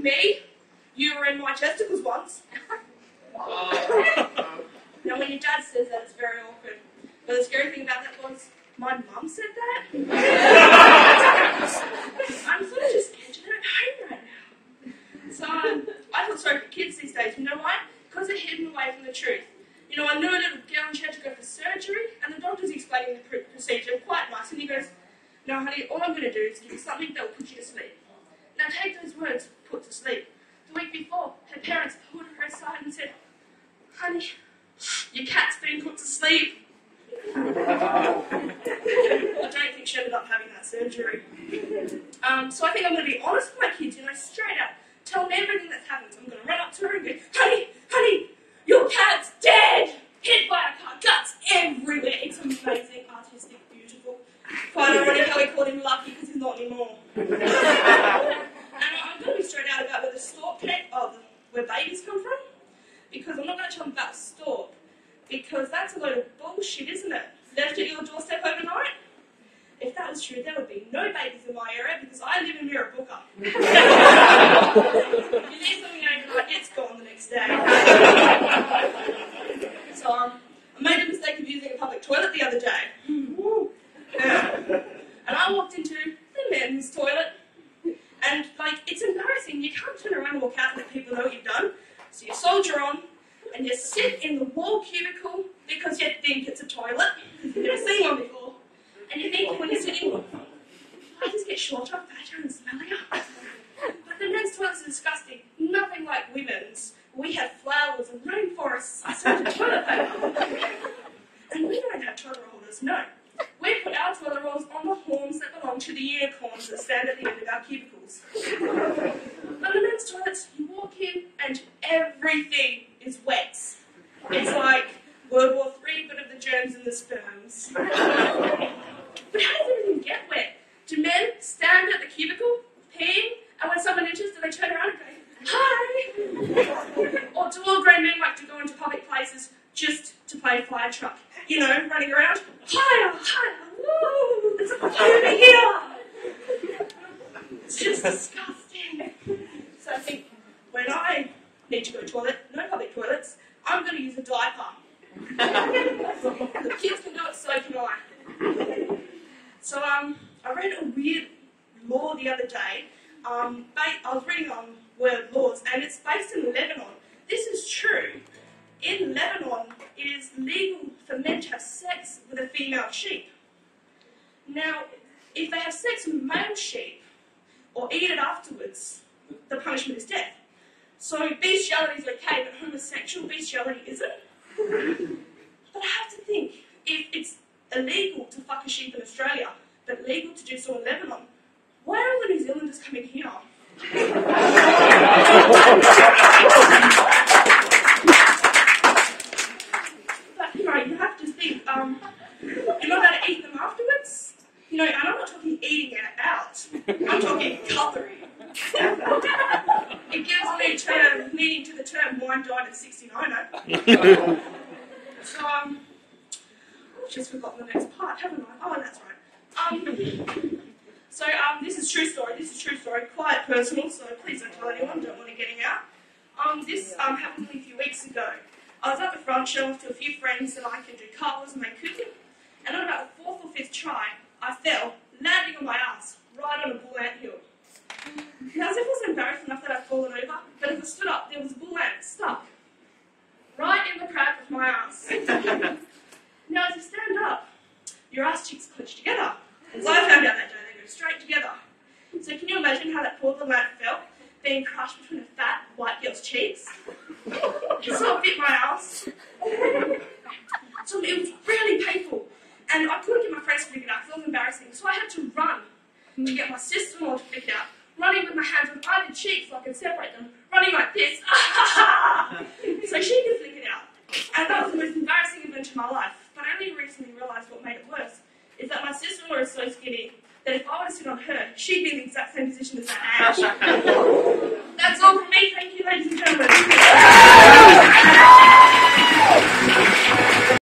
Me? You were in my testicles once. Now, when your dad says that, it's very awkward. But the scary thing about that was, my mum said that. I'm sort of just scared to go home right now. So, I feel sorry for kids these days. You know why? Because they're hidden away from the truth. You know, I knew a little girl and she had to go for surgery, and the doctor's explaining the procedure quite nice, and he goes, "No, honey, all I'm going to do is give you something that will put you to sleep." Now, take those words, put to sleep. The week before, her parents pulled her aside and said, "Honey, your cat's been put to sleep." I don't think she ended up having that surgery. So I think I'm going to be honest with my kids, you know, straight up. Tell them everything that's happened. So I'm going to run up to her and go, honey, your cat's dead! Hit by a car, guts everywhere. It's amazing, artistic, beautiful. Quite ironic how we called him lucky because he's not anymore. And I'm going to be straight out about where the stork came, where babies come from. Because I'm not going to tell them about the stork. Because that's a load of bullshit, isn't it? Left at your doorstep overnight? If that was true, there would be no babies in my area because I live in Mirrabooka. You need something overnight, it's gone the next day. So I made the mistake of using a public toilet the other day. And I walked into the men's toilet. And, it's embarrassing. You can't turn around and walk out and let people know what you've done. So you soldier on. And you sit in the wall cubicle because you think it's a toilet. You've never seen one before. And you think when you're sitting, I just get shorter, fatter and smellier. But the men's toilets are disgusting. Nothing like women's. We have flowers and rainforests instead of toilet paper. And we don't have toilet holders, no. We put our toilet rolls on the horns that belong to the unicorns that stand at the end of our cubicles. But the men's toilets, you walk in and everything is wet. It's like World War III, but of the germs and the sperms. But how does everything get wet? Do men stand at the cubicle, peeing, and when someone enters, do they turn around and go, "Hi"? Or do all grown men like to go into public places just to play fire truck? You know, running around, "Higher, woo, there's a fire over here." It's just disgusting. So I think when I need to go to the toilet, no public toilets, I'm going to use a diaper. The kids can do it, so can I. So I read a weird law the other day. I was reading on word laws, and it's based in Lebanon. This is true. In Lebanon, it is legal for men to have sex with a female sheep. Now, if they have sex with a male sheep, or eat it afterwards, the punishment is death. So bestiality is okay, but homosexual bestiality isn't. But I have to think, if it's illegal to fuck a sheep in Australia, but legal to do so in Lebanon, why are all the New Zealanders coming here? But, you have to think, you're not allowed to eat them afterwards. And I'm not talking eating it out. I'm talking cutlery. It gives me meaning to the term wine died at 69. So, I've just forgotten the next part, haven't I? Oh, that's right. So, this is true story. Quite personal, so please don't tell anyone, don't want it getting out. This happened to me a few weeks ago. I was at the front showing off to a few friends that I could do cartwheels and make cooking. And on about the 4th or 5th try, I fell, landing on my ass, right on a bull ant hill. Now, as if it wasn't embarrassing enough that I'd fallen over, but as I stood up, there was a bull ant stuck right in the crack of my ass. Now, as you stand up, your ass cheeks clench together. So I found out that day they go straight together. So can you imagine how that poor little ant felt, being crushed between a fat white girl's cheeks? It sort of bit my ass. So it was really painful. And I couldn't get my friends to pick it up because it was embarrassing. So I had to run to get my sister-in-law to pick it up. Running with my hands on either cheek so I could separate them. Running like this. So she could flick it out. And that was the most embarrassing event in my life. But I only recently realised what made it worse is that my sister-in-law is so skinny that if I were to sit on her, she'd be in the exact same position as that ant. That's all